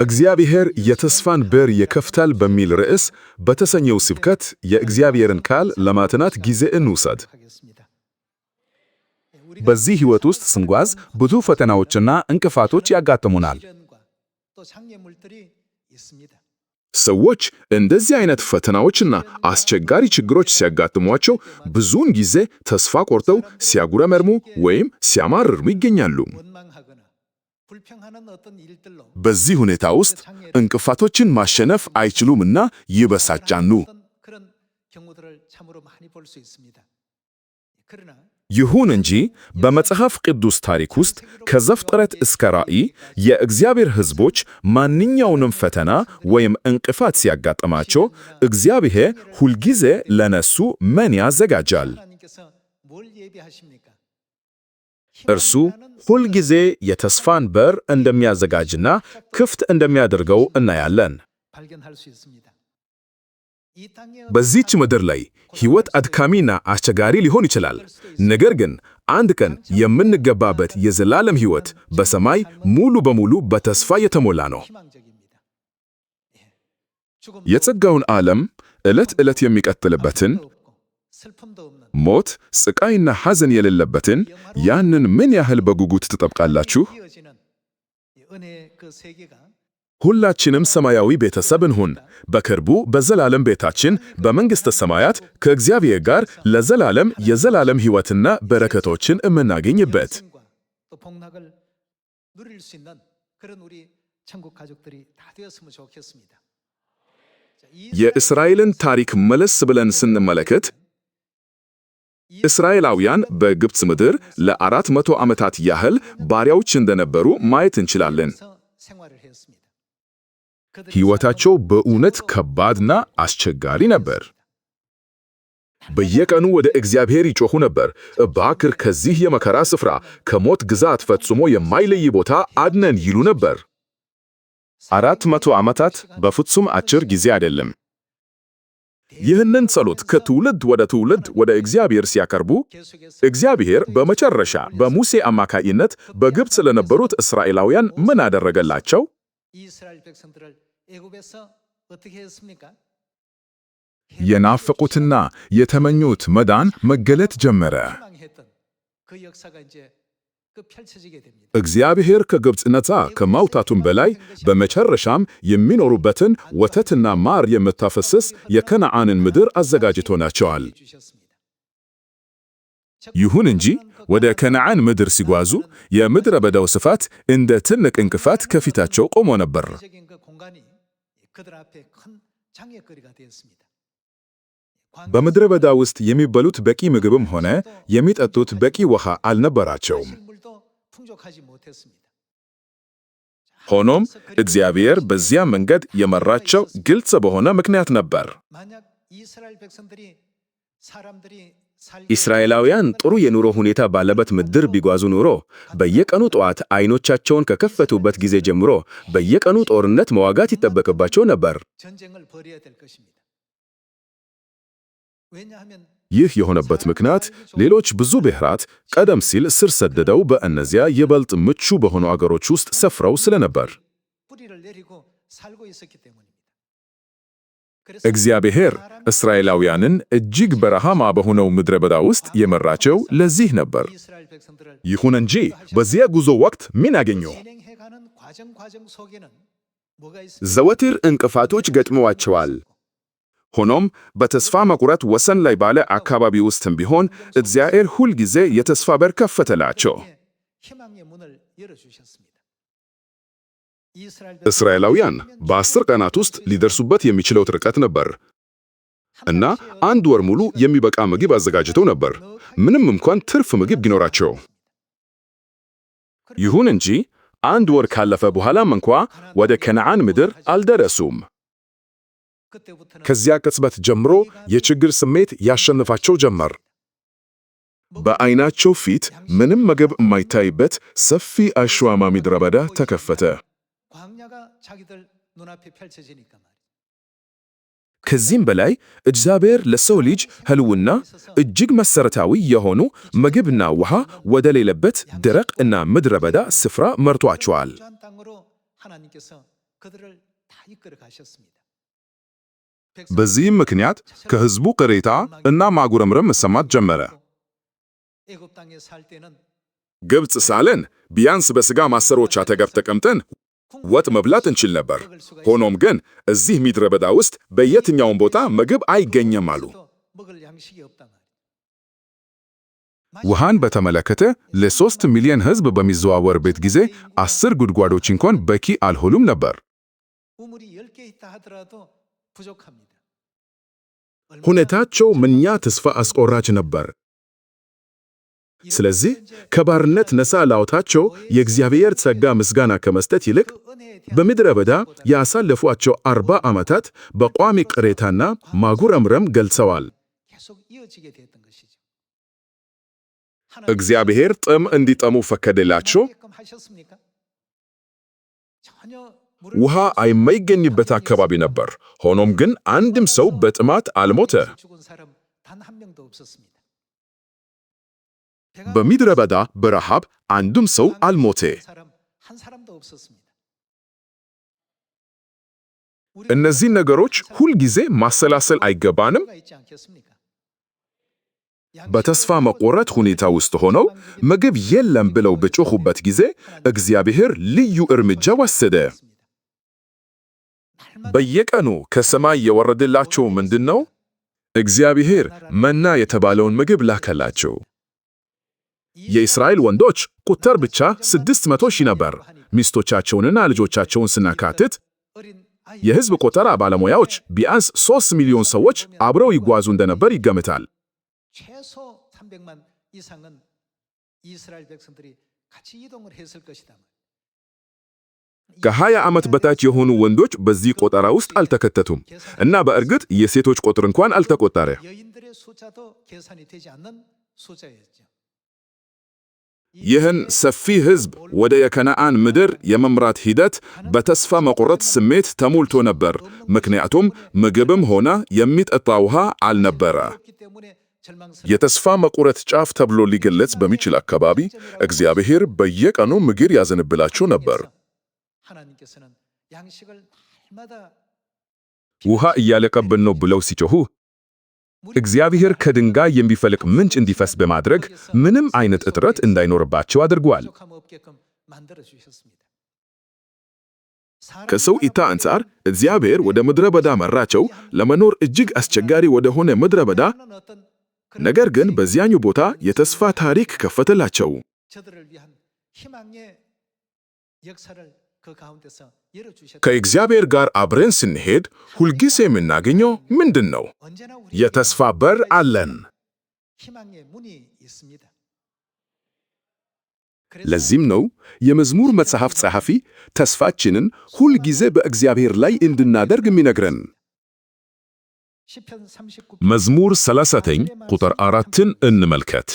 እግዚአብሔር የተስፋን በር ይከፍታል በሚል ርዕስ በተሰኘው ስብከት የእግዚአብሔርን ቃል ለማጥናት ጊዜ እንውሰድ። በዚህ ሕይወት ውስጥ ስንጓዝ ብዙ ፈተናዎችና እንቅፋቶች ያጋጥሙናል። ሰዎች እንደዚህ አይነት ፈተናዎችና አስቸጋሪ ችግሮች ሲያጋጥሟቸው ብዙውን ጊዜ ተስፋ ቆርጠው ሲያጉረመርሙ ወይም ሲያማርሩ ይገኛሉ። በዚህ ሁኔታ ውስጥ እንቅፋቶችን ማሸነፍ አይችሉምና ይበሳጫሉ። ይሁን እንጂ በመጽሐፍ ቅዱስ ታሪክ ውስጥ ከዘፍጥረት እስከ ራእይ የእግዚአብሔር ሕዝቦች ማንኛውንም ፈተና ወይም እንቅፋት ሲያጋጥማቸው እግዚአብሔር ሁልጊዜ ለነሱ ምን ያዘጋጃል? እርሱ ሁልጊዜ የተስፋን በር እንደሚያዘጋጅና ክፍት እንደሚያደርገው እናያለን። በዚህች ምድር ላይ ሕይወት አድካሚና አስቸጋሪ ሊሆን ይችላል። ነገር ግን አንድ ቀን የምንገባበት የዘላለም ሕይወት በሰማይ ሙሉ በሙሉ በተስፋ የተሞላ ነው። የጸጋውን ዓለም ዕለት ዕለት የሚቀጥልበትን፣ ሞት፣ ስቃይና ሐዘን የሌለበትን ያንን ምን ያህል በጉጉት ትጠብቃላችሁ? ሁላችንም ሰማያዊ ቤተሰብ እንሁን። በቅርቡ በዘላለም ቤታችን በመንግሥተ ሰማያት ከእግዚአብሔር ጋር ለዘላለም የዘላለም ሕይወትና በረከቶችን የምናገኝበት። የእስራኤልን ታሪክ መለስ ብለን ስንመለከት እስራኤላውያን በግብፅ ምድር ለ400 ዓመታት ያህል ባሪያዎች እንደነበሩ ማየት እንችላለን። ሕይወታቸው በእውነት ከባድና አስቸጋሪ ነበር። በየቀኑ ወደ እግዚአብሔር ይጮኹ ነበር። እባክህ ከዚህ የመከራ ስፍራ፣ ከሞት ግዛት ፈጽሞ የማይለይ ቦታ አድነን ይሉ ነበር። 400 ዓመታት በፍጹም አጭር ጊዜ አይደለም። ይህንን ጸሎት ከትውልድ ወደ ትውልድ ወደ እግዚአብሔር ሲያቀርቡ እግዚአብሔር በመጨረሻ በሙሴ አማካይነት በግብፅ ለነበሩት እስራኤላውያን ምን አደረገላቸው? የናፈቁትና የተመኙት መዳን መገለጥ ጀመረ። እግዚአብሔር ከግብፅ ነፃ ከማውጣቱም በላይ በመጨረሻም የሚኖሩበትን ወተትና ማር የምታፈስስ የከነዓንን ምድር አዘጋጅቶላቸዋል። ይሁን እንጂ ወደ ከነዓን ምድር ሲጓዙ የምድረ በዳው ስፋት እንደ ትልቅ እንቅፋት ከፊታቸው ቆሞ ነበር። በምድረ በዳ ውስጥ የሚበሉት በቂ ምግብም ሆነ የሚጠጡት በቂ ውሃ አልነበራቸውም። ሆኖም እግዚአብሔር በዚያ መንገድ የመራቸው ግልጽ በሆነ ምክንያት ነበር። እስራኤላውያን ጥሩ የኑሮ ሁኔታ ባለበት ምድር ቢጓዙ ኑሮ በየቀኑ ጠዋት አይኖቻቸውን ከከፈቱበት ጊዜ ጀምሮ በየቀኑ ጦርነት መዋጋት ይጠበቅባቸው ነበር። ይህ የሆነበት ምክንያት ሌሎች ብዙ ብሔራት ቀደም ሲል ስር ሰደደው በእነዚያ ይበልጥ ምቹ በሆኑ አገሮች ውስጥ ሰፍረው ስለነበር። እግዚአብሔር እስራኤላውያንን እጅግ በረሃማ በሆነው ምድረ በዳ ውስጥ የመራቸው ለዚህ ነበር። ይሁን እንጂ በዚያ ጉዞ ወቅት ምን አገኙ? ዘወትር እንቅፋቶች ገጥመዋቸዋል። ሆኖም በተስፋ መቁረጥ ወሰን ላይ ባለ አካባቢ ውስጥም ቢሆን እግዚአብሔር ሁል ጊዜ የተስፋ በር ከፈተላቸው። እስራኤላውያን በ10 ቀናት ውስጥ ሊደርሱበት የሚችለው ርቀት ነበር እና 1 ወር ሙሉ የሚበቃ ምግብ አዘጋጅተው ነበር፣ ምንም እንኳን ትርፍ ምግብ ቢኖራቸው። ይሁን እንጂ 1 ወር ካለፈ በኋላም እንኳ ወደ ከነዓን ምድር አልደረሱም። ከዚያ ቅጽበት ጀምሮ የችግር ስሜት ያሸንፋቸው ጀመር። በዓይናቸው ፊት ምንም ምግብ የማይታይበት ሰፊ አሸዋማ ምድረ በዳ ተከፈተ። ከዚህም በላይ እግዚአብሔር ለሰው ልጅ ሕልውና እጅግ መሠረታዊ የሆኑ ምግብና ውሃ ወደሌለበት ደረቅ እና ምድረ በዳ ስፍራ መርቷቸዋል። በዚህም ምክንያት ከሕዝቡ ቅሬታ እና ማጉረምረም መሰማት ጀመረ። ግብፅ ሳለን ቢያንስ በሥጋ ማሰሮች አጠገብ ተቀምጠን ወጥ መብላት እንችል ነበር። ሆኖም ግን እዚህ ምድረ በዳ ውስጥ በየትኛውም ቦታ ምግብ አይገኝም አሉ። ውሃን በተመለከተ ለ3 ሚሊዮን ሕዝብ በሚዘዋወርበት ጊዜ 10 ጉድጓዶች እንኳን በቂ አልሆኑም ነበር። ሁኔታቸው ምንኛ ተስፋ አስቆራጭ ነበር። ስለዚህ ከባርነት ነፃ ላውጣቸው የእግዚአብሔር ጸጋ ምስጋና ከመስጠት ይልቅ በምድረ በዳ ያሳለፏቸው 40 ዓመታት በቋሚ ቅሬታና ማጉረምረም ገልጸዋል። እግዚአብሔር ጥም እንዲጠሙ ፈቀደላቸው። ውሃ የማይገኝበት አካባቢ ነበር። ሆኖም ግን አንድም ሰው በጥማት አልሞተ። በምድረ በዳ በረሃብ አንድም ሰው አልሞተ። እነዚህ ነገሮች ሁልጊዜ ማሰላሰል አይገባንም? በተስፋ መቆረጥ ሁኔታ ውስጥ ሆነው ምግብ የለም ብለው በጮኹበት ጊዜ እግዚአብሔር ልዩ እርምጃ ወሰደ። በየቀኑ ከሰማይ የወረደላቸው ምንድን ነው? እግዚአብሔር መና የተባለውን ምግብ ላከላቸው። የእስራኤል ወንዶች ቁጥር ብቻ 600 ሺህ ነበር። ሚስቶቻቸውንና ልጆቻቸውን ስናካትት የሕዝብ ቆጠራ ባለሙያዎች ቢያንስ 3 ሚሊዮን ሰዎች አብረው ይጓዙ እንደነበር ይገምታል። ከ20 ዓመት በታች የሆኑ ወንዶች በዚህ ቆጠራ ውስጥ አልተከተቱም እና በእርግጥ የሴቶች ቁጥር እንኳን አልተቆጠረ። ይህን ሰፊ ሕዝብ ወደ የከነዓን ምድር የመምራት ሂደት በተስፋ መቁረጥ ስሜት ተሞልቶ ነበር፣ ምክንያቱም ምግብም ሆነ የሚጠጣ ውሃ አልነበረ። የተስፋ መቁረጥ ጫፍ ተብሎ ሊገለጽ በሚችል አካባቢ እግዚአብሔር በየቀኑ ምግብ ያዘንብላቸው ነበር። ውሃ እያለቀብን ነው ብለው ሲጮኹ እግዚአብሔር ከድንጋይ የሚፈልቅ ምንጭ እንዲፈስ በማድረግ ምንም አይነት እጥረት እንዳይኖርባቸው አድርጓል። ከሰው እይታ አንጻር እግዚአብሔር ወደ ምድረ በዳ መራቸው፣ ለመኖር እጅግ አስቸጋሪ ወደ ሆነ ምድረ በዳ። ነገር ግን በዚያኛው ቦታ የተስፋ ታሪክ ከፈተላቸው። ከእግዚአብሔር ጋር አብረን ስንሄድ ሁልጊዜ የምናገኘው ምንድን ነው? የተስፋ በር አለን። ለዚህም ነው የመዝሙር መጽሐፍ ጸሐፊ ተስፋችንን ሁልጊዜ በእግዚአብሔር ላይ እንድናደርግ የሚነግረን። መዝሙር 39 ቁጥር 4ን እንመልከት።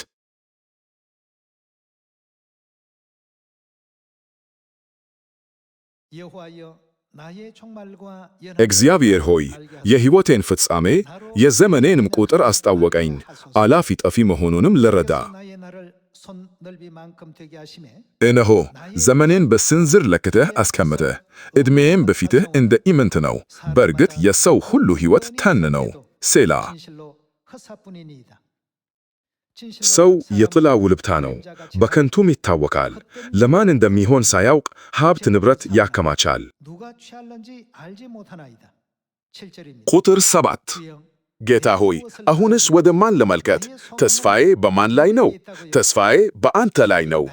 እግዚአብሔር ሆይ የሕይወቴን ፍጻሜ የዘመኔንም ቁጥር አስታወቀኝ፣ አላፊ ጠፊ መሆኑንም ልረዳ። እነሆ ዘመኔን በስንዝር ለክተህ አስቀምጠህ፣ ዕድሜዬም በፊትህ እንደ ኢምንት ነው። በእርግጥ የሰው ሁሉ ሕይወት ተን ነው። ሴላ። ሰው የጥላ ውልብታ ነው፣ በከንቱም ይታወካል። ለማን እንደሚሆን ሳያውቅ ሀብት ንብረት ያከማቻል። ቁጥር 7 ጌታ ሆይ አሁንስ ወደ ማን ልመልከት? ተስፋዬ በማን ላይ ነው? ተስፋዬ በአንተ ላይ ነው።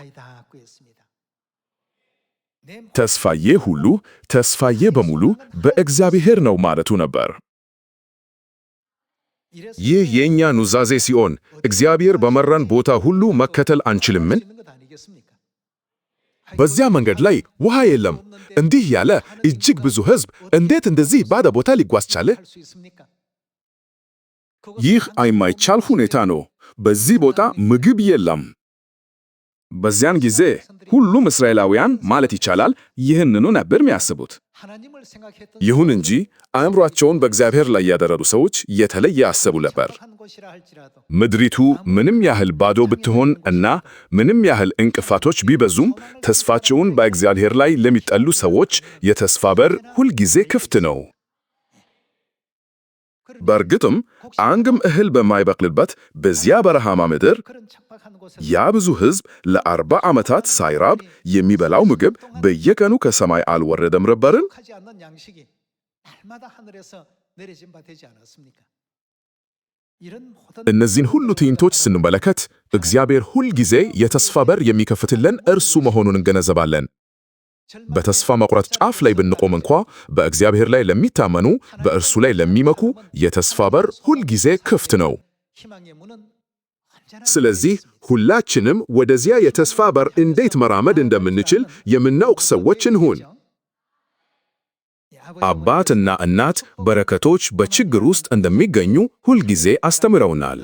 ተስፋዬ በሙሉ በእግዚአብሔር ነው ማለቱ ነበር። ይህ የእኛ ኑዛዜ ሲሆን እግዚአብሔር በመራን ቦታ ሁሉ መከተል አንችልምን? በዚያ መንገድ ላይ ውሃ የለም። እንዲህ ያለ እጅግ ብዙ ሕዝብ እንዴት እንደዚህ ባዶ ቦታ ሊጓዝ ቻለ? ይህ የማይቻል ሁኔታ ነው። በዚህ ቦታ ምግብ የለም። በዚያን ጊዜ ሁሉም እስራኤላውያን ማለት ይቻላል ይህንኑ ነበር የሚያስቡት። ይሁን እንጂ አእምሯቸውን በእግዚአብሔር ላይ ያደረጉ ሰዎች የተለየ አሰቡ ነበር። ምድሪቱ ምንም ያህል ባዶ ብትሆን እና ምንም ያህል እንቅፋቶች ቢበዙም ተስፋቸውን በእግዚአብሔር ላይ ለሚጠሉ ሰዎች የተስፋ በር ሁልጊዜ ክፍት ነው። በእርግጥም አንድም እህል በማይበቅልበት በዚያ በረሃማ ምድር ያ ብዙ ሕዝብ ለ40 ዓመታት ሳይራብ የሚበላው ምግብ በየቀኑ ከሰማይ አልወረደም ነበርን? እነዚህን ሁሉ ትዕይንቶች ስንመለከት እግዚአብሔር ሁልጊዜ የተስፋ በር የሚከፍትልን እርሱ መሆኑን እንገነዘባለን። በተስፋ መቁረጥ ጫፍ ላይ ብንቆም እንኳ በእግዚአብሔር ላይ ለሚታመኑ በእርሱ ላይ ለሚመኩ የተስፋ በር ሁልጊዜ ክፍት ነው። ስለዚህ ሁላችንም ወደዚያ የተስፋ በር እንዴት መራመድ እንደምንችል የምናውቅ ሰዎች እንሁን። አባትና እናት በረከቶች በችግር ውስጥ እንደሚገኙ ሁልጊዜ አስተምረውናል።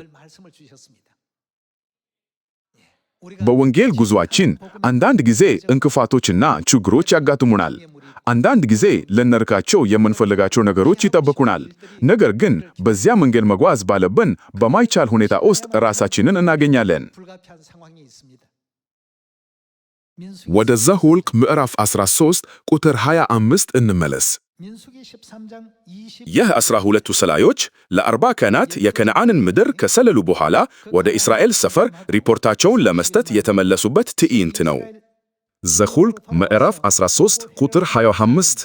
በወንጌል ጉዞአችን አንዳንድ ጊዜ እንቅፋቶችና ችግሮች ያጋጥሙናል። አንዳንድ ጊዜ ልንነካቸው የምንፈልጋቸው ነገሮች ይጠብቁናል። ነገር ግን በዚያ መንገድ መጓዝ ባለብን በማይቻል ሁኔታ ውስጥ ራሳችንን እናገኛለን። ወደ ዘኍልቍ ምዕራፍ 13 ቁጥር 25 እንመለስ። ይህ 12ቱ ሰላዮች ለ40 ቀናት የከነዓንን ምድር ከሰለሉ በኋላ ወደ እስራኤል ሰፈር ሪፖርታቸውን ለመስጠት የተመለሱበት ትዕይንት ነው። ዘኍልቍ ምዕራፍ 13 ቁጥር 25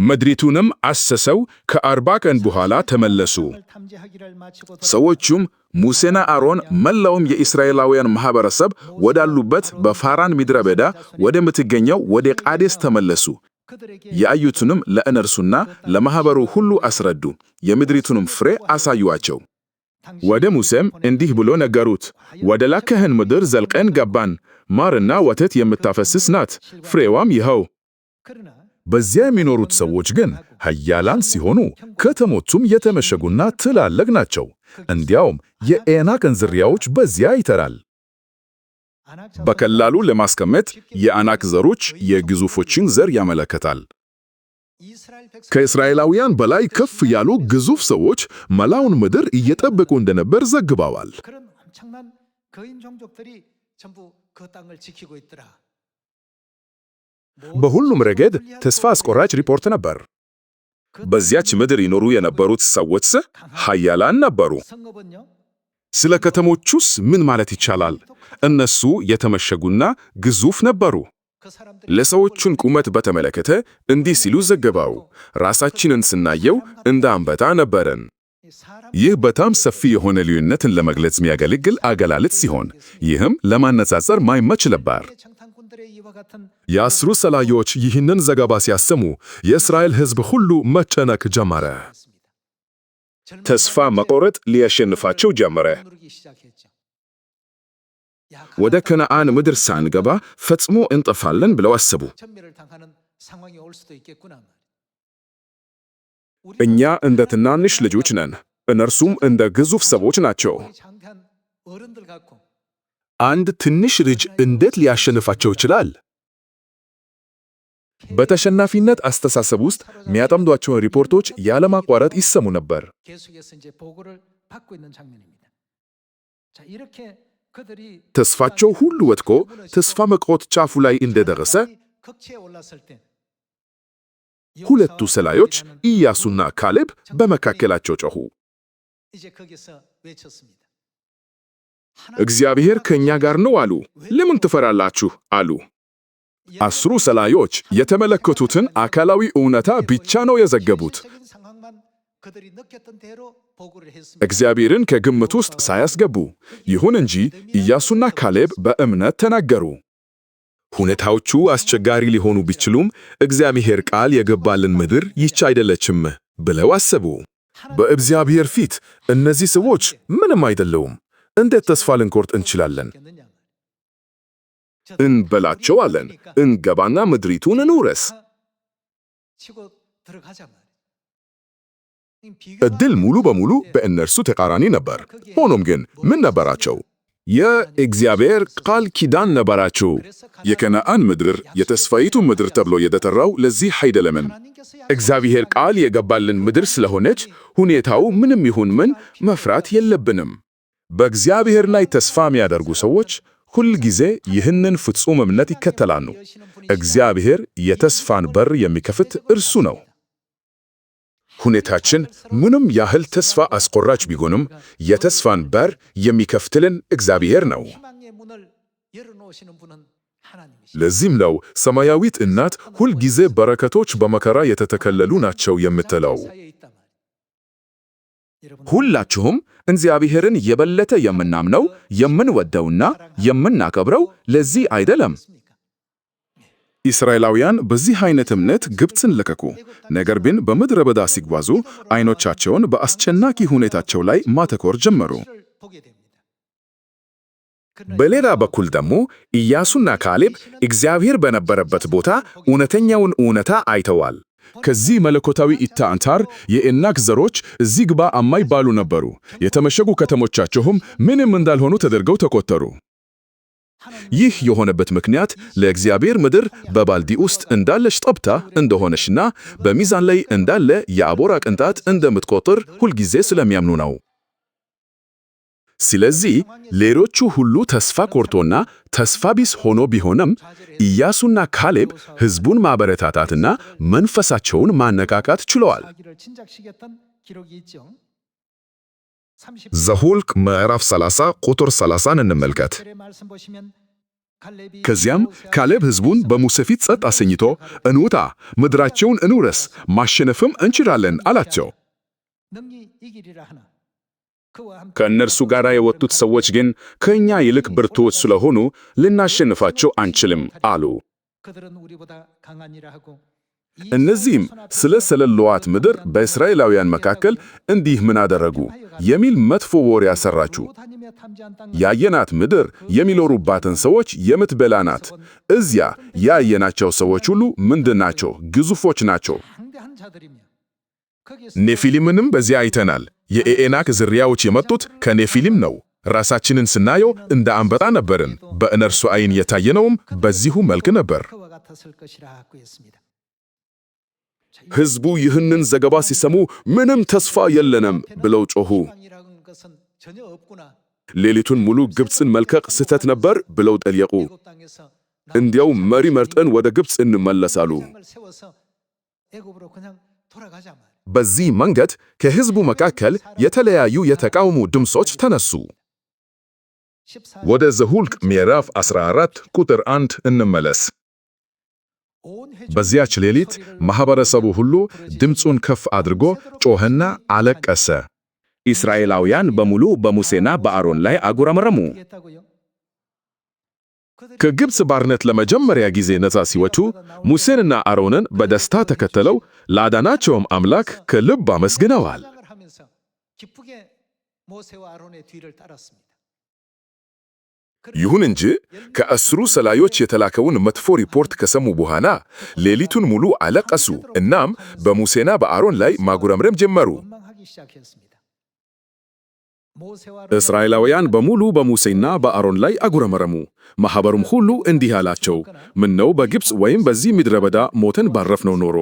ምድሪቱንም አሰሰው ከ40 ቀን በኋላ ተመለሱ። ሰዎቹም ሙሴና አሮን መላውም የእስራኤላውያን ማኅበረሰብ ወዳሉበት በፋራን ምድረ በዳ ወደምትገኘው ወደ ቃዴስ ተመለሱ። ያዩትንም ለእነርሱና ለማኅበሩ ሁሉ አስረዱ። የምድሪቱንም ፍሬ አሳዩአቸው። ወደ ሙሴም እንዲህ ብሎ ነገሩት፣ ወደ ላክኸን ምድር ዘልቀን ገባን። ማርና ወተት የምታፈስስ ናት፣ ፍሬዋም ይኸው። በዚያ የሚኖሩት ሰዎች ግን ኃያላን ሲሆኑ ከተሞቹም የተመሸጉና ትላልቅ ናቸው። እንዲያውም የዔናቅን ዝርያዎች በዚያ ይተራል። በቀላሉ ለማስቀመጥ የዓናቅ ዘሮች የግዙፎችን ዘር ያመለክታል። ከእስራኤላውያን በላይ ከፍ ያሉ ግዙፍ ሰዎች መላውን ምድር እየጠበቁ እንደነበር ዘግበዋል። በሁሉም ረገድ ተስፋ አስቆራጭ ሪፖርት ነበር። በዚያች ምድር ይኖሩ የነበሩት ሰዎች ኃያላን ነበሩ። ስለ ከተሞቹስ ምን ማለት ይቻላል? እነሱ የተመሸጉና ግዙፍ ነበሩ። ለሰዎቹን ቁመት በተመለከተ እንዲህ ሲሉ ዘገባው፣ ራሳችንን ስናየው እንደ አንበጣ ነበረን። ይህ በጣም ሰፊ የሆነ ልዩነትን ለመግለጽ የሚያገለግል አገላለጽ ሲሆን ይህም ለማነጻጸር ማይመች ነበር። የአስሩ ሰላዮች ይህንን ዘገባ ሲያሰሙ የእስራኤል ሕዝብ ሁሉ መጨነቅ ጀመረ። ተስፋ መቆረጥ ሊያሸንፋቸው ጀመረ። ወደ ከነዓን ምድር ሳንገባ ፈጽሞ እንጠፋለን ብለው አሰቡ። እኛ እንደ ትናንሽ ልጆች ነን፣ እነርሱም እንደ ግዙፍ ሰዎች ናቸው። አንድ ትንሽ ልጅ እንዴት ሊያሸንፋቸው ይችላል? በተሸናፊነት አስተሳሰብ ውስጥ የሚያጠምዷቸውን ሪፖርቶች ያለማቋረጥ ይሰሙ ነበር። ተስፋቸው ሁሉ ወድቆ ተስፋ መቁረጥ ጫፉ ላይ እንደደረሰ ሁለቱ ሰላዮች ኢያሱና ካሌብ በመካከላቸው ጮኹ። እግዚአብሔር ከእኛ ጋር ነው አሉ። ለምን ትፈራላችሁ? አሉ። አስሩ ሰላዮች የተመለከቱትን አካላዊ እውነታ ብቻ ነው የዘገቡት። እግዚአብሔርን ከግምት ውስጥ ሳያስገቡ። ይሁን እንጂ ኢያሱና ካሌብ በእምነት ተናገሩ። ሁኔታዎቹ አስቸጋሪ ሊሆኑ ቢችሉም እግዚአብሔር ቃል የገባልን ምድር ይህች አይደለችም ብለው አሰቡ። በእግዚአብሔር ፊት እነዚህ ሰዎች ምንም አይደለውም። እንዴት ተስፋ ልንቆርጥ እንችላለን? እንበላቸዋለን፣ እንገባና ምድሪቱን እንውረስ። ዕድል ሙሉ በሙሉ በእነርሱ ተቃራኒ ነበር። ሆኖም ግን ምን ነበራቸው? የእግዚአብሔር ቃል ኪዳን ነበራችሁ። የከነዓን ምድር የተስፋይቱ ምድር ተብሎ የተጠራው ለዚህ አይደለምን? እግዚአብሔር ቃል የገባልን ምድር ስለሆነች ሁኔታው ምንም ይሁን ምን መፍራት የለብንም። በእግዚአብሔር ላይ ተስፋ የሚያደርጉ ሰዎች ሁል ጊዜ ይህንን ፍጹም እምነት ይከተላሉ። እግዚአብሔር የተስፋን በር የሚከፍት እርሱ ነው። ሁኔታችን ምንም ያህል ተስፋ አስቆራጭ ቢሆንም የተስፋን በር የሚከፍትልን እግዚአብሔር ነው። ለዚህም ነው ሰማያዊት እናት ሁል ጊዜ በረከቶች በመከራ የተተከለሉ ናቸው የምትለው። ሁላችሁም እግዚአብሔርን የበለጠ የምናምነው የምንወደውና የምናከብረው ለዚህ አይደለም? እስራኤላውያን በዚህ አይነት እምነት ግብፅን ለቀቁ። ነገር ግን በምድረ በዳ ሲጓዙ አይኖቻቸውን በአስጨናቂ ሁኔታቸው ላይ ማተኮር ጀመሩ። በሌላ በኩል ደግሞ ኢያሱና ካሌብ እግዚአብሔር በነበረበት ቦታ እውነተኛውን እውነታ አይተዋል። ከዚህ መለኮታዊ እይታ አንጻር የዔናቅ ዘሮች እዚህ ግባ የማይባሉ ነበሩ። የተመሸጉ ከተሞቻቸውም ምንም እንዳልሆኑ ተደርገው ተቆጠሩ። ይህ የሆነበት ምክንያት ለእግዚአብሔር ምድር በባልዲ ውስጥ እንዳለች ጠብታ እንደሆነችና በሚዛን ላይ እንዳለ የአቦራ ቅንጣት እንደምትቆጥር ሁልጊዜ ስለሚያምኑ ነው። ስለዚህ ሌሎቹ ሁሉ ተስፋ ቆርጦና ተስፋ ቢስ ሆኖ ቢሆንም ኢያሱና ካሌብ ሕዝቡን ማበረታታትና መንፈሳቸውን ማነቃቃት ችለዋል። ዘኍልቍ ምዕራፍ 30 ቁጥር 30ን እንመልከት። ከዚያም ካሌብ ሕዝቡን በሙሴ ፊት ጸጥ አሰኝቶ እንውጣ፣ ምድራቸውን እንውረስ፣ ማሸነፍም እንችላለን አላቸው። ከእነርሱ ጋር የወጡት ሰዎች ግን ከእኛ ይልቅ ብርቱዎች ስለሆኑ ልናሸንፋቸው አንችልም አሉ። እነዚህም ስለ ሰለሏት ምድር በእስራኤላውያን መካከል እንዲህ ምን አደረጉ የሚል መጥፎ ወሬ አሰራጩ። ያየናት ምድር የሚኖሩባትን ሰዎች የምትበላ ናት። እዚያ ያየናቸው ሰዎች ሁሉ ምንድናቸው? ግዙፎች ናቸው። ኔፊሊምንም በዚያ አይተናል። የዔናቅ ዝርያዎች የመጡት ከኔፊሊም ነው። ራሳችንን ስናየው እንደ አንበጣ ነበርን። በእነርሱ ዓይን የታየነውም በዚሁ መልክ ነበር። ሕዝቡ ይህንን ዘገባ ሲሰሙ ምንም ተስፋ የለንም ብለው ጮኹ። ሌሊቱን ሙሉ ግብፅን መልቀቅ ስህተት ነበር ብለው ጠየቁ። እንዲያው መሪ መርጠን ወደ ግብፅ እንመለሳሉ። በዚህ መንገድ ከሕዝቡ መካከል የተለያዩ የተቃውሞ ድምጾች ተነሱ። ወደ ዘኍልቍ ምዕራፍ 14 ቁጥር 1 እንመለስ። በዚያች ሌሊት ማኅበረሰቡ ሁሉ ድምፁን ከፍ አድርጎ ጮኸና አለቀሰ። እስራኤላውያን በሙሉ በሙሴና በአሮን ላይ አጉረመረሙ። ከግብፅ ባርነት ለመጀመሪያ ጊዜ ነፃ ሲወጡ ሙሴንና አሮንን በደስታ ተከተለው ላዳናቸውም አምላክ ከልብ አመስግነዋል። ይሁን እንጂ ከአስሩ ሰላዮች የተላከውን መጥፎ ሪፖርት ከሰሙ በኋላ ሌሊቱን ሙሉ አለቀሱ። እናም በሙሴና በአሮን ላይ ማጉረምረም ጀመሩ። እስራኤላውያን በሙሉ በሙሴና በአሮን ላይ አጉረመረሙ። ማኅበሩም ሁሉ እንዲህ አላቸው፣ ምነው በግብፅ ወይም በዚህ ምድረ በዳ ሞተን ባረፍነው ኖሮ።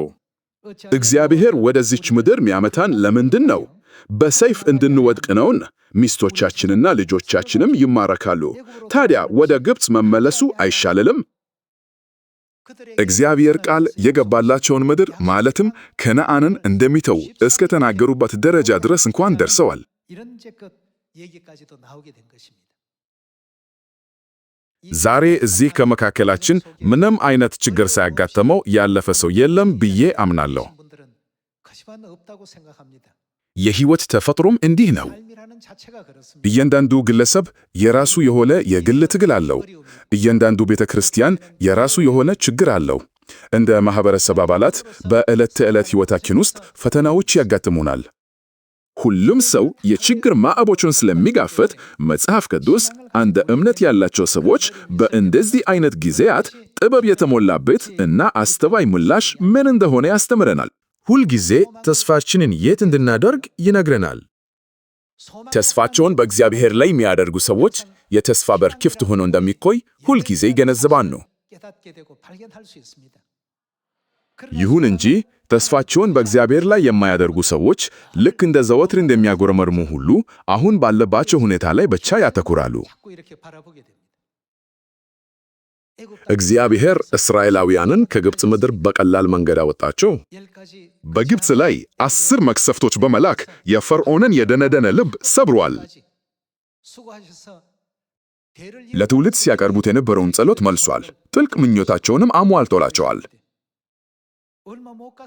እግዚአብሔር ወደዚች ምድር ሚያመታን ለምንድን ነው? በሰይፍ እንድንወድቅ ነውን? ሚስቶቻችንና ልጆቻችንም ይማረካሉ። ታዲያ ወደ ግብፅ መመለሱ አይሻልም? እግዚአብሔር ቃል የገባላቸውን ምድር ማለትም ከነዓንን እንደሚተው እስከ ተናገሩበት ደረጃ ድረስ እንኳን ደርሰዋል። ዛሬ እዚህ ከመካከላችን ምንም አይነት ችግር ሳያጋጠመው ያለፈ ሰው የለም ብዬ አምናለሁ። የሕይወት ተፈጥሮም እንዲህ ነው። እያንዳንዱ ግለሰብ የራሱ የሆነ የግል ትግል አለው። እያንዳንዱ ቤተ ክርስቲያን የራሱ የሆነ ችግር አለው። እንደ ማኅበረሰብ አባላት በዕለት ተዕለት ሕይወታችን ውስጥ ፈተናዎች ያጋጥሙናል። ሁሉም ሰው የችግር ማዕበሎችን ስለሚጋፈጥ መጽሐፍ ቅዱስ እንደ እምነት ያላቸው ሰዎች በእንደዚህ አይነት ጊዜያት ጥበብ የተሞላበት እና አስተዋይ ምላሽ ምን እንደሆነ ያስተምረናል። ሁልጊዜ ተስፋችንን የት እንድናደርግ ይነግረናል። ተስፋቸውን በእግዚአብሔር ላይ የሚያደርጉ ሰዎች የተስፋ በር ክፍት ሆኖ እንደሚቆይ ሁልጊዜ ይገነዘባሉ። ይሁን እንጂ ተስፋቸውን በእግዚአብሔር ላይ የማያደርጉ ሰዎች ልክ እንደ ዘወትር እንደሚያጉረመርሙ ሁሉ አሁን ባለባቸው ሁኔታ ላይ ብቻ ያተኩራሉ። እግዚአብሔር እስራኤላውያንን ከግብፅ ምድር በቀላል መንገድ አወጣቸው። በግብፅ ላይ 10 መቅሰፍቶች በመላክ የፈርዖንን የደነደነ ልብ ሰብሯል። ለትውልድ ሲያቀርቡት የነበረውን ጸሎት መልሷል። ጥልቅ ምኞታቸውንም አሟልቶላቸዋል።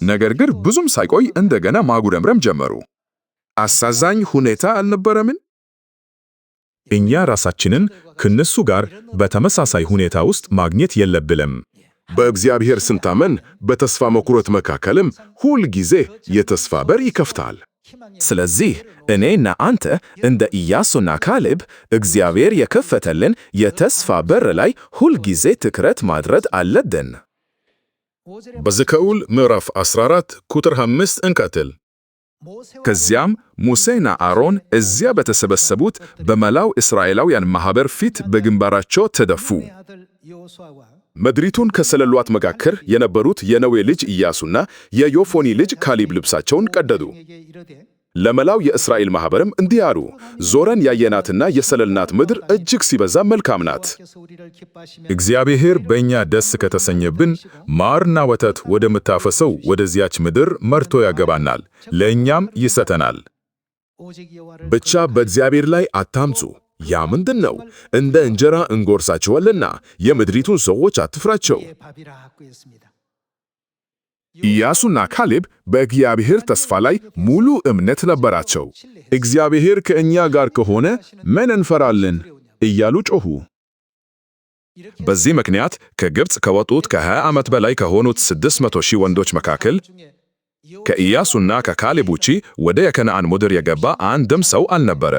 ነገር ግን ብዙም ሳይቆይ እንደገና ማጉረምረም ጀመሩ። አሳዛኝ ሁኔታ አልነበረምን? እኛ ራሳችንን ከነሱ ጋር በተመሳሳይ ሁኔታ ውስጥ ማግኘት የለብንም። በእግዚአብሔር ስንታመን በተስፋ መኩረት መካከልም ሁል ጊዜ የተስፋ በር ይከፍታል። ስለዚህ እኔና አንተ እንደ ኢያሱና ካሌብ እግዚአብሔር የከፈተልን የተስፋ በር ላይ ሁል ጊዜ ትኩረት ማድረግ አለብን። በዘከኡል ምዕራፍ 14 ቁጥር 5 እንቀጥል። ከዚያም ሙሴና አሮን እዚያ በተሰበሰቡት በመላው እስራኤላውያን ማኅበር ፊት በግንባራቸው ተደፉ። ምድሪቱን ከሰለሏት መካከል የነበሩት የነዌ ልጅ ኢያሱና የዮፎኒ ልጅ ካሌብ ልብሳቸውን ቀደዱ። ለመላው የእስራኤል ማኅበርም እንዲህ አሉ፣ ዞረን ያየናትና የሰለልናት ምድር እጅግ ሲበዛ መልካም ናት። እግዚአብሔር በእኛ ደስ ከተሰኘብን ማርና ወተት ወደምታፈሰው ወደዚያች ምድር መርቶ ያገባናል፣ ለእኛም ይሰጠናል። ብቻ በእግዚአብሔር ላይ አታምፁ። ያ ምንድን ነው? እንደ እንጀራ እንጎርሳቸዋልና የምድሪቱን ሰዎች አትፍራቸው። ኢያሱና ካሌብ በእግዚአብሔር ተስፋ ላይ ሙሉ እምነት ነበራቸው። እግዚአብሔር ከእኛ ጋር ከሆነ ምን እንፈራለን እያሉ ጮኹ። በዚህ ምክንያት ከግብፅ ከወጡት ከ20 ዓመት በላይ ከሆኑት 600,000 ወንዶች መካከል ከኢያሱና ከካሌብ ውጪ ወደ የከነዓን ምድር የገባ አንድም ሰው አልነበረ።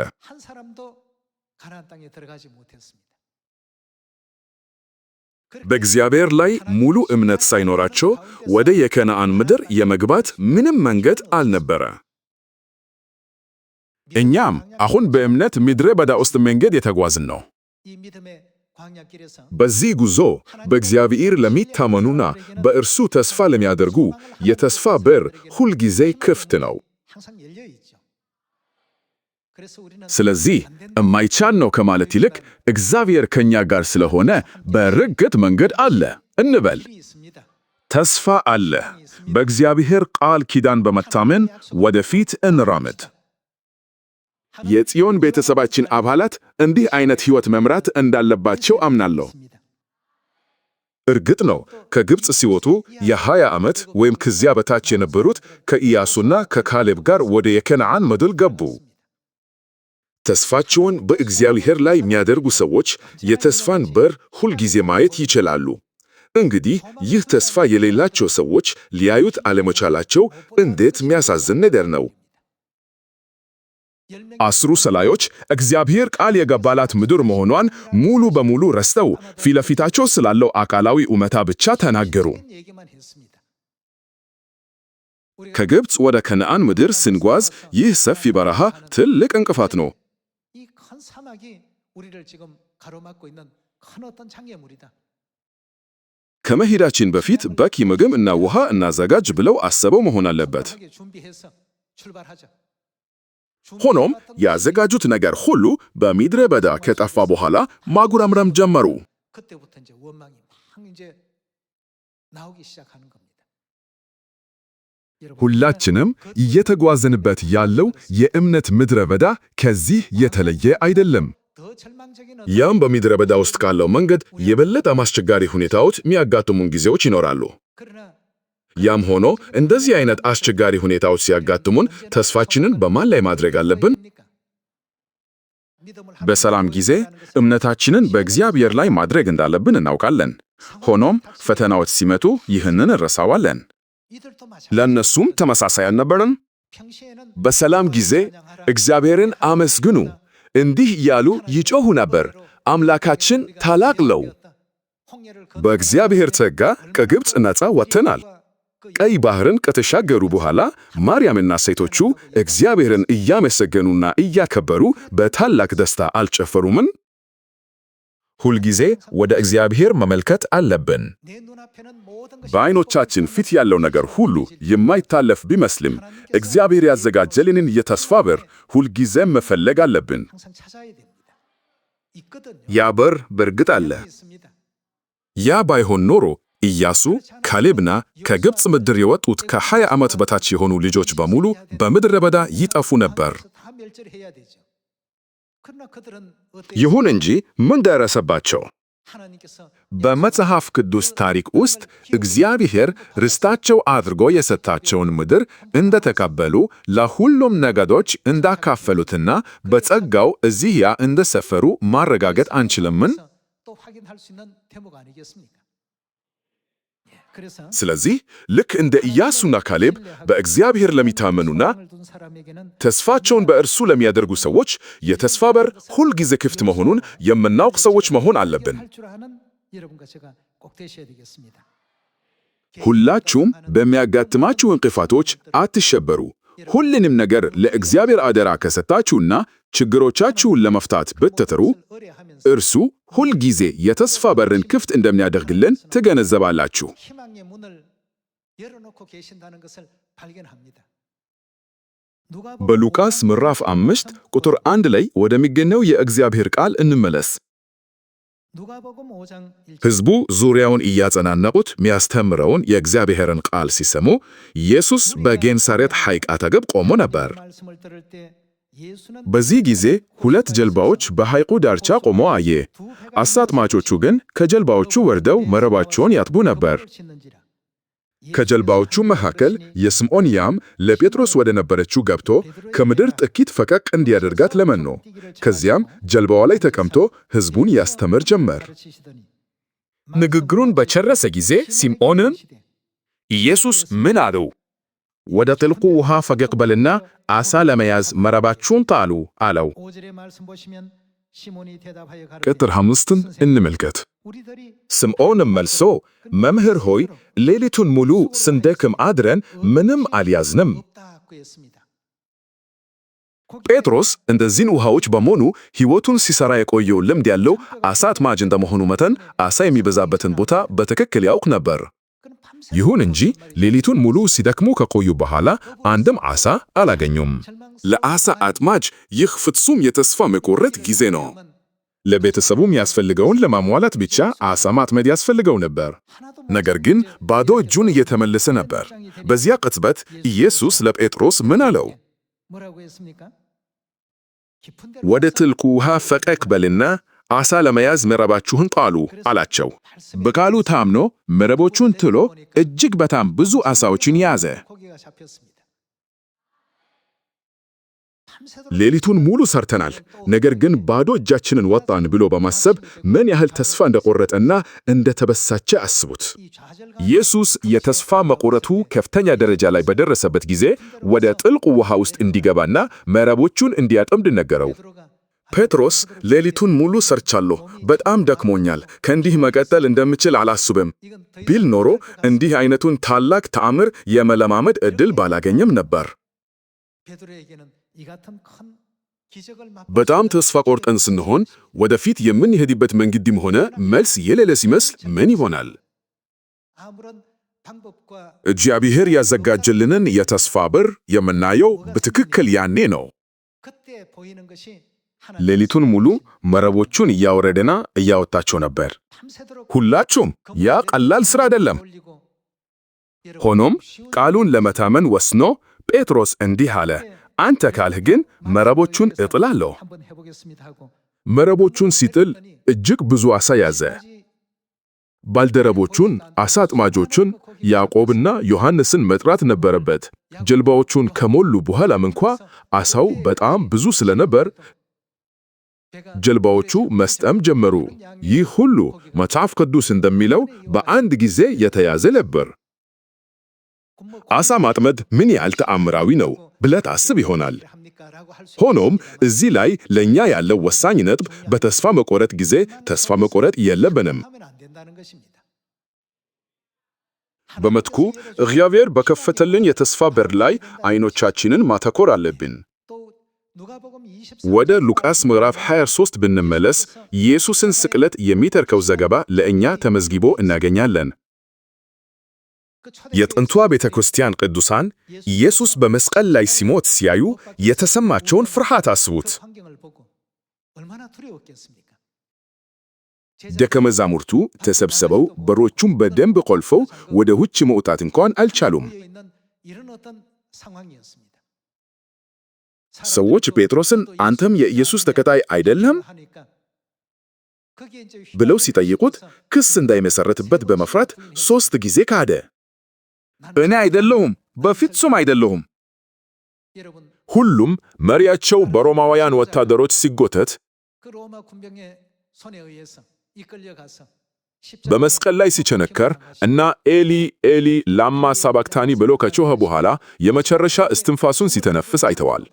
በእግዚአብሔር ላይ ሙሉ እምነት ሳይኖራቸው ወደ የከነዓን ምድር የመግባት ምንም መንገድ አልነበረ። እኛም አሁን በእምነት ምድረ በዳ ውስጥ መንገድ የተጓዝን ነው። በዚህ ጉዞ በእግዚአብሔር ለሚታመኑና በእርሱ ተስፋ ለሚያደርጉ የተስፋ በር ሁልጊዜ ክፍት ነው። ስለዚህ የማይቻል ነው ከማለት ይልቅ እግዚአብሔር ከኛ ጋር ስለሆነ በርግጥ መንገድ አለ እንበል። ተስፋ አለ። በእግዚአብሔር ቃል ኪዳን በመታመን ወደፊት እንራመድ። የጽዮን ቤተሰባችን አባላት እንዲህ አይነት ሕይወት መምራት እንዳለባቸው አምናለሁ። እርግጥ ነው ከግብፅ ሲወጡ የ20 ዓመት ወይም ከዚያ በታች የነበሩት ከኢያሱና ከካሌብ ጋር ወደ የከነዓን ምድር ገቡ። ተስፋቸውን በእግዚአብሔር ላይ የሚያደርጉ ሰዎች የተስፋን በር ሁልጊዜ ማየት ይችላሉ። እንግዲህ ይህ ተስፋ የሌላቸው ሰዎች ሊያዩት አለመቻላቸው እንዴት የሚያሳዝን ነገር ነው! 10 ሰላዮች እግዚአብሔር ቃል የገባላት ምድር መሆኗን ሙሉ በሙሉ ረስተው ፊት ለፊታቸው ስላለው አካላዊ እውነታ ብቻ ተናገሩ። ከግብፅ ወደ ከነዓን ምድር ስንጓዝ ይህ ሰፊ በረሃ ትልቅ እንቅፋት ነው። ከመሄዳችን በፊት በቂ ምግብ እና ውሃ እናዘጋጅ ብለው አስበው መሆን አለበት። ሆኖም ያዘጋጁት ነገር ሁሉ በምድረ በዳ ከጠፋ በኋላ ማጉረምረም ጀመሩ። ሁላችንም እየተጓዝንበት ያለው የእምነት ምድረ በዳ ከዚህ የተለየ አይደለም። ያም በምድረ በዳ ውስጥ ካለው መንገድ የበለጠ አስቸጋሪ ሁኔታዎች የሚያጋጥሙን ጊዜዎች ይኖራሉ። ያም ሆኖ እንደዚህ አይነት አስቸጋሪ ሁኔታዎች ሲያጋጥሙን ተስፋችንን በማን ላይ ማድረግ አለብን? በሰላም ጊዜ እምነታችንን በእግዚአብሔር ላይ ማድረግ እንዳለብን እናውቃለን። ሆኖም ፈተናዎች ሲመጡ ይህንን እንረሳዋለን። ለእነሱም ተመሳሳይ አልነበረም? በሰላም ጊዜ እግዚአብሔርን አመስግኑ እንዲህ እያሉ ይጮኹ ነበር፣ አምላካችን ታላቅ ነው። በእግዚአብሔር ጸጋ ከግብፅ ነፃ ወጥተናል። ቀይ ባህርን ከተሻገሩ በኋላ ማርያምና ሴቶቹ እግዚአብሔርን እያመሰገኑና እያከበሩ በታላቅ ደስታ አልጨፈሩምን? ሁልጊዜ ወደ እግዚአብሔር መመልከት አለብን። በዓይኖቻችን ፊት ያለው ነገር ሁሉ የማይታለፍ ቢመስልም እግዚአብሔር ያዘጋጀልንን የተስፋ በር ሁልጊዜም መፈለግ አለብን። ያ በር በእርግጥ አለ። ያ ባይሆን ኖሮ ኢያሱ፣ ካሌብና ከግብፅ ምድር የወጡት ከ20 ዓመት በታች የሆኑ ልጆች በሙሉ በምድረ በዳ ይጠፉ ነበር። ይሁን እንጂ ምን ደረሰባቸው? በመጽሐፍ ቅዱስ ታሪክ ውስጥ እግዚአብሔር ርስታቸው አድርጎ የሰጣቸውን ምድር እንደተቀበሉ ለሁሉም ነገዶች እንዳካፈሉትና በጸጋው እዚያ እንደሰፈሩ ማረጋገጥ አንችልምን? ስለዚህ ልክ እንደ ኢያሱና ካሌብ በእግዚአብሔር ለሚታመኑና ተስፋቸውን በእርሱ ለሚያደርጉ ሰዎች የተስፋ በር ሁልጊዜ ክፍት መሆኑን የምናውቅ ሰዎች መሆን አለብን። ሁላችሁም በሚያጋጥማችሁ እንቅፋቶች አትሸበሩ። ሁሉንም ነገር ለእግዚአብሔር አደራ ከሰጣችሁና ችግሮቻችሁን ለመፍታት ብትጥሩ እርሱ ሁልጊዜ የተስፋ በርን ክፍት እንደሚያደርግልን ትገነዘባላችሁ። በሉቃስ ምዕራፍ 5 ቁጥር 1 ላይ ወደሚገኘው የእግዚአብሔር ቃል እንመለስ። ሕዝቡ ዙሪያውን እያጸናነቁት የሚያስተምረውን የእግዚአብሔርን ቃል ሲሰሙ ኢየሱስ በጌንሳሬት ሐይቅ አጠገብ ቆሞ ነበር። በዚህ ጊዜ 2 ጀልባዎች በሐይቁ ዳርቻ ቆመው አየ። ዓሣ አጥማጆቹ ግን ከጀልባዎቹ ወርደው መረባቸውን ያጥቡ ነበር። ከጀልባዎቹ መካከል የስምዖን ያም ለጴጥሮስ ወደ ነበረችው ገብቶ ከምድር ጥቂት ፈቀቅ እንዲያደርጋት ለመነው። ከዚያም ጀልባዋ ላይ ተቀምጦ ሕዝቡን ያስተምር ጀመር። ንግግሩን በጨረሰ ጊዜ ስምዖንን ኢየሱስ ምን አለው? ወደ ጥልቁ ውሃ ፈቀቅ በልና ዓሣ ለመያዝ መረባችሁን ጣሉ አለው። ቁጥር 5ን እንመልከት። ስምዖንም መልሶ መምህር ሆይ ሌሊቱን ሙሉ ስንደክም አድረን ምንም አልያዝንም። ጴጥሮስ እንደዚህን ውሃዎች በመሆኑ ሕይወቱን ሲሠራ የቆየው ልምድ ያለው ዓሣ አጥማጅ እንደመሆኑ መጠን ዓሣ የሚበዛበትን ቦታ በትክክል ያውቅ ነበር። ይሁን እንጂ ሌሊቱን ሙሉ ሲደክሙ ከቆዩ በኋላ አንድም ዓሣ አላገኙም። ለዓሣ አጥማጅ ይህ ፍጹም የተስፋ መቆረጥ ጊዜ ነው። ለቤተሰቡ የሚያስፈልገውን ለማሟላት ብቻ ዓሣ ማጥመድ ያስፈልገው ነበር። ነገር ግን ባዶ እጁን እየተመለሰ ነበር። በዚያ ቅጽበት ኢየሱስ ለጴጥሮስ ምን አለው? ወደ ጥልቁ ውሃ ፈቀቅ በልና ዓሣ ለመያዝ መረባችሁን ጣሉ አላቸው። በቃሉ ታምኖ መረቦቹን ጥሎ እጅግ በጣም ብዙ ዓሣዎችን ያዘ። ሌሊቱን ሙሉ ሰርተናል፣ ነገር ግን ባዶ እጃችንን ወጣን ብሎ በማሰብ ምን ያህል ተስፋ እንደቆረጠና እንደተበሳጨ አስቡት። ኢየሱስ የተስፋ መቆረጡ ከፍተኛ ደረጃ ላይ በደረሰበት ጊዜ ወደ ጥልቁ ውሃ ውስጥ እንዲገባና መረቦቹን እንዲያጠምድ ነገረው። ጴጥሮስ ሌሊቱን ሙሉ ሰርቻለሁ፣ በጣም ደክሞኛል፣ ከእንዲህ መቀጠል እንደምችል አላስብም ቢል ኖሮ እንዲህ አይነቱን ታላቅ ተአምር የመለማመድ ዕድል ባላገኘም ነበር። በጣም ተስፋ ቆርጠን ስንሆን ወደፊት የምንሄድበት መንገድም ሆነ መልስ የሌለ ሲመስል ምን ይሆናል? እግዚአብሔር ያዘጋጀልንን የተስፋ በር የምናየው በትክክል ያኔ ነው። ሌሊቱን ሙሉ መረቦቹን እያወረደና እያወጣቸው ነበር። ሁላችሁም ያ ቀላል ሥራ አይደለም። ሆኖም ቃሉን ለመታመን ወስኖ ጴጥሮስ እንዲህ አለ፣ አንተ ካልህ ግን መረቦቹን እጥላለሁ። መረቦቹን ሲጥል እጅግ ብዙ ዓሣ ያዘ። ባልደረቦቹን ዓሣ አጥማጆቹን ያዕቆብና ዮሐንስን መጥራት ነበረበት። ጀልባዎቹን ከሞሉ በኋላም እንኳ ዓሣው በጣም ብዙ ስለነበር ጀልባዎቹ መስጠም ጀመሩ። ይህ ሁሉ መጽሐፍ ቅዱስ እንደሚለው በአንድ ጊዜ የተያዘ ነበር። ዓሣ ማጥመድ ምን ያህል ተአምራዊ ነው ብለህ ታስብ ይሆናል። ሆኖም እዚህ ላይ ለእኛ ያለው ወሳኝ ነጥብ በተስፋ መቆረጥ ጊዜ ተስፋ መቆረጥ የለብንም። በመትኩ እግዚአብሔር በከፈተልን የተስፋ በር ላይ አይኖቻችንን ማተኮር አለብን። ወደ ሉቃስ ምዕራፍ 23 ብንመለስ ኢየሱስን ስቅለት የሚተርከው ዘገባ ለእኛ ተመዝግቦ እናገኛለን። የጥንቷ ቤተ ክርስቲያን ቅዱሳን ኢየሱስ በመስቀል ላይ ሲሞት ሲያዩ የተሰማቸውን ፍርሃት አስቡት። ደቀ መዛሙርቱ ተሰብስበው በሮቹን በደንብ ቆልፈው ወደ ውጭ መውጣት እንኳን አልቻሉም። ሰዎች ጴጥሮስን አንተም የኢየሱስ ተከታይ አይደለም ብለው ሲጠይቁት ክስ እንዳይመሰረትበት በመፍራት 3 ጊዜ ካደ። እኔ አይደለሁም፣ በፍጹም አይደለሁም። ሁሉም መሪያቸው በሮማውያን ወታደሮች ሲጎተት በመስቀል ላይ ሲቸነከር እና ኤሊ ኤሊ ላማ ሳባክታኒ ብሎ ከጮኸ በኋላ የመጨረሻ እስትንፋሱን ሲተነፍስ አይተዋል።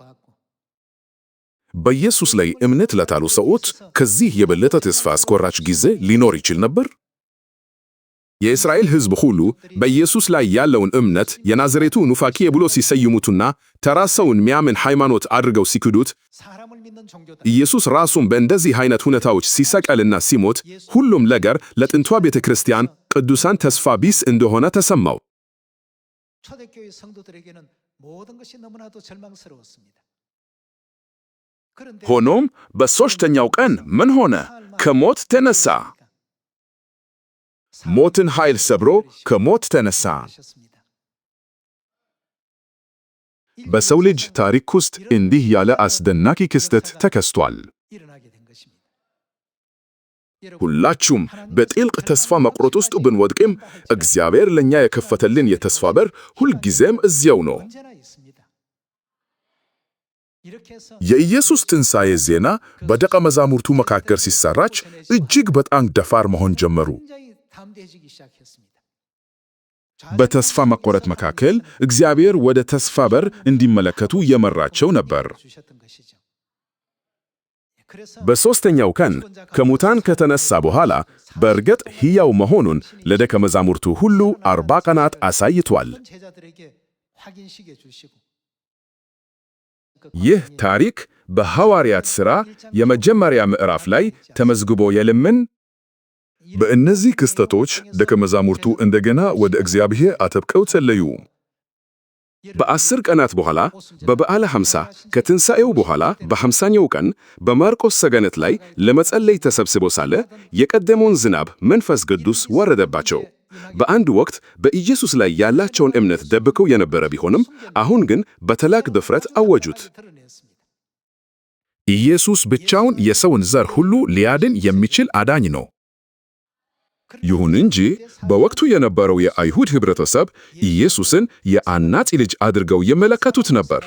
በኢየሱስ ላይ እምነት ለጣሉ ሰዎች ከዚህ የበለጠ ተስፋ አስቆራጭ ጊዜ ሊኖር ይችል ነበር? የእስራኤል ሕዝብ ሁሉ በኢየሱስ ላይ ያለውን እምነት የናዝሬቱ ኑፋቄ ብሎ ሲሰይሙትና ተራ ሰውን የሚያምን ሃይማኖት አድርገው ሲክዱት፣ ኢየሱስ ራሱን በእንደዚህ አይነት ሁኔታዎች ሲሰቀልና ሲሞት ሁሉም ነገር ለጥንቷ ቤተ ክርስቲያን ቅዱሳን ተስፋ ቢስ እንደሆነ ተሰማው። ሆኖም በሦስተኛው ቀን ምን ሆነ? ከሞት ተነሳ። ሞትን ኃይል ሰብሮ ከሞት ተነሳ። በሰው ልጅ ታሪክ ውስጥ እንዲህ ያለ አስደናቂ ክስተት ተከስቷል። ሁላችሁም በጥልቅ ተስፋ መቁረጥ ውስጥ ብንወድቅም እግዚአብሔር ለኛ የከፈተልን የተስፋ በር ሁልጊዜም እዚያው ነው። የኢየሱስ ትንሣኤ ዜና በደቀ መዛሙርቱ መካከል ሲሰራጭ እጅግ በጣም ደፋር መሆን ጀመሩ። በተስፋ መቆረጥ መካከል እግዚአብሔር ወደ ተስፋ በር እንዲመለከቱ የመራቸው ነበር። በሦስተኛው ቀን ከሙታን ከተነሳ በኋላ በእርግጥ ሕያው መሆኑን ለደቀ መዛሙርቱ ሁሉ 40 ቀናት አሳይቷል። ይህ ታሪክ በሐዋርያት ሥራ የመጀመሪያ ምዕራፍ ላይ ተመዝግቦ የለምን? በእነዚህ ክስተቶች ደቀ መዛሙርቱ እንደገና ወደ እግዚአብሔር አጥብቀው ጸለዩ። በ10 ቀናት በኋላ በበዓለ ሐምሳ ከትንሣኤው በኋላ በ50ኛው ቀን በማርቆስ ሰገነት ላይ ለመጸለይ ተሰብስበው ሳለ የቀደመውን ዝናብ መንፈስ ቅዱስ ወረደባቸው። በአንድ ወቅት በኢየሱስ ላይ ያላቸውን እምነት ደብቀው የነበረ ቢሆንም አሁን ግን በታላቅ ድፍረት አወጁት። ኢየሱስ ብቻውን የሰውን ዘር ሁሉ ሊያድን የሚችል አዳኝ ነው። ይሁን እንጂ በወቅቱ የነበረው የአይሁድ ኅብረተሰብ ኢየሱስን የአናጺ ልጅ አድርገው ይመለከቱት ነበር።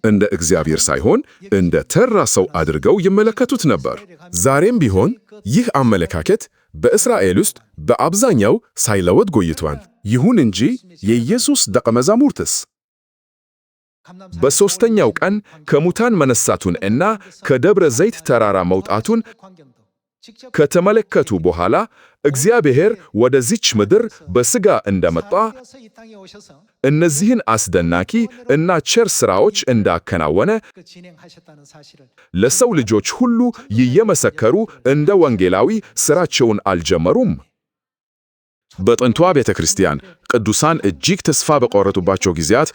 እንደ እግዚአብሔር ሳይሆን እንደ ተራ ሰው አድርገው ይመለከቱት ነበር። ዛሬም ቢሆን ይህ አመለካከት በእስራኤል ውስጥ በአብዛኛው ሳይለወጥ ቆይቷል። ይሁን እንጂ የኢየሱስ ደቀ መዛሙርትስ በሦስተኛው ቀን ከሙታን መነሳቱን እና ከደብረ ዘይት ተራራ መውጣቱን ከተመለከቱ በኋላ እግዚአብሔር ወደዚች ምድር በሥጋ እንደመጣ እነዚህን አስደናቂ እና ቸር ሥራዎች እንዳከናወነ ለሰው ልጆች ሁሉ እየመሰከሩ እንደ ወንጌላዊ ሥራቸውን አልጀመሩም? በጥንቷ ቤተ ክርስቲያን ቅዱሳን እጅግ ተስፋ በቆረጡባቸው ጊዜያት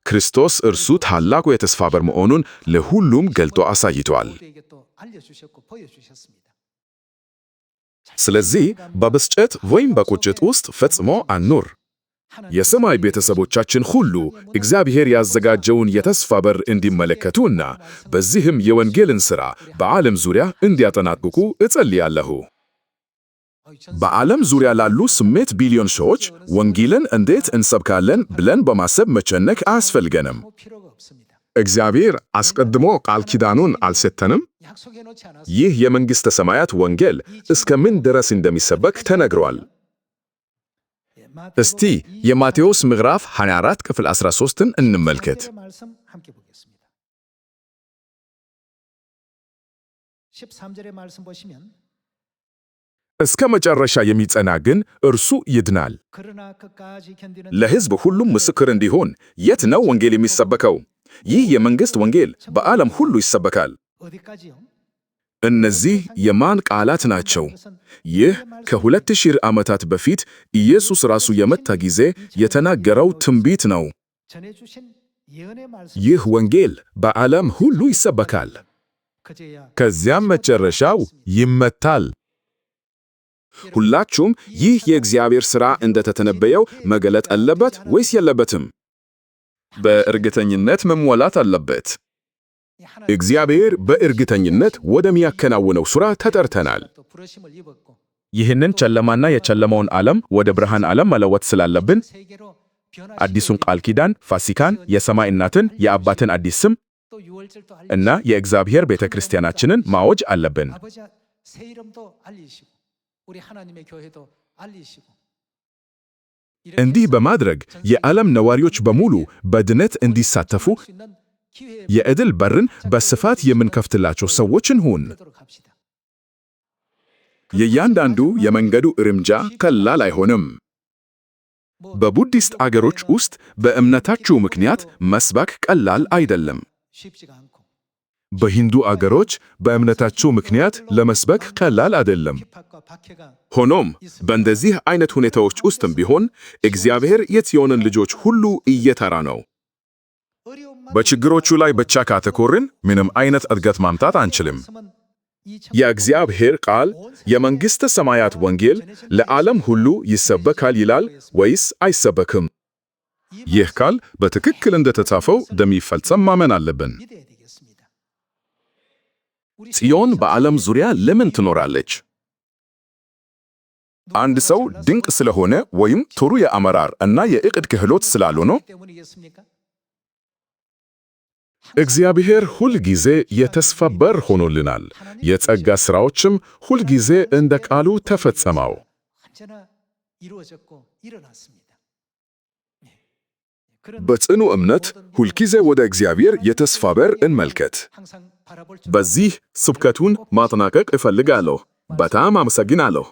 ክርስቶስ እርሱ ታላቁ የተስፋ በር መሆኑን ለሁሉም ገልጦ አሳይቷል። ስለዚህ በብስጭት ወይም በቁጭት ውስጥ ፈጽሞ አንኑር። የሰማይ ቤተሰቦቻችን ሁሉ እግዚአብሔር ያዘጋጀውን የተስፋ በር እንዲመለከቱና በዚህም የወንጌልን ሥራ በዓለም ዙሪያ እንዲያጠናቅቁ እጸልያለሁ። በዓለም ዙሪያ ላሉ 8 ቢሊዮን ሰዎች ወንጌልን እንዴት እንሰብካለን ብለን በማሰብ መጨነቅ አያስፈልገንም። እግዚአብሔር አስቀድሞ ቃል ኪዳኑን አልሰጠንም? ይህ የመንግሥተ ሰማያት ወንጌል እስከ ምን ድረስ እንደሚሰበክ ተነግሯል። እስቲ የማቴዎስ ምዕራፍ 24 ክፍል 13ን እንመልከት። እስከ መጨረሻ የሚጸና ግን እርሱ ይድናል። ለሕዝብ ሁሉም ምስክር እንዲሆን የት ነው ወንጌል የሚሰበከው? ይህ የመንግሥት ወንጌል በዓለም ሁሉ ይሰበካል። እነዚህ የማን ቃላት ናቸው? ይህ ከ2000 ዓመታት በፊት ኢየሱስ ራሱ የመጣ ጊዜ የተናገረው ትንቢት ነው። ይህ ወንጌል በዓለም ሁሉ ይሰበካል። ከዚያም መጨረሻው ይመታል። ሁላችሁም ይህ የእግዚአብሔር ሥራ እንደተተነበየው መገለጥ አለበት ወይስ የለበትም? በእርግጠኝነት መሟላት አለበት። እግዚአብሔር በእርግጠኝነት ወደሚያከናውነው ሥራ ተጠርተናል። ይህንን ጨለማና የጨለማውን ዓለም ወደ ብርሃን ዓለም መለወጥ ስላለብን አዲሱን ቃል ኪዳን፣ ፋሲካን፣ የሰማይ እናትን፣ የአባትን አዲስ ስም እና የእግዚአብሔር ቤተ ክርስቲያናችንን ማወጅ አለብን። እንዲህ በማድረግ የዓለም ነዋሪዎች በሙሉ በድነት እንዲሳተፉ የዕድል በርን በስፋት የምንከፍትላቸው ሰዎች እንሁን። የእያንዳንዱ የመንገዱ እርምጃ ቀላል አይሆንም። በቡዲስት አገሮች ውስጥ በእምነታችሁ ምክንያት መስበክ ቀላል አይደለም። በሂንዱ አገሮች በእምነታቸው ምክንያት ለመስበክ ቀላል አይደለም። ሆኖም በእንደዚህ አይነት ሁኔታዎች ውስጥም ቢሆን እግዚአብሔር የጽዮንን ልጆች ሁሉ እየጠራ ነው። በችግሮቹ ላይ ብቻ ካተኮርን ምንም አይነት እድገት ማምጣት አንችልም። የእግዚአብሔር ቃል የመንግሥተ ሰማያት ወንጌል ለዓለም ሁሉ ይሰበካል ይላል ወይስ አይሰበክም? ይህ ቃል በትክክል እንደተጻፈው እንደሚፈጸም ማመን አለብን። ጽዮን በዓለም ዙሪያ ለምን ትኖራለች? አንድ ሰው ድንቅ ስለሆነ ወይም ጥሩ የአመራር እና የዕቅድ ክህሎት ስላለው ነው? እግዚአብሔር ሁል ጊዜ የተስፋ በር ሆኖልናል። የጸጋ ሥራዎችም ሁል ጊዜ እንደ ቃሉ ተፈጸመው። በጽኑ እምነት ሁልጊዜ ወደ እግዚአብሔር የተስፋ በር እንመልከት። በዚህ ስብከቱን ማጠናቀቅ እፈልጋለሁ። በጣም አመሰግናለሁ።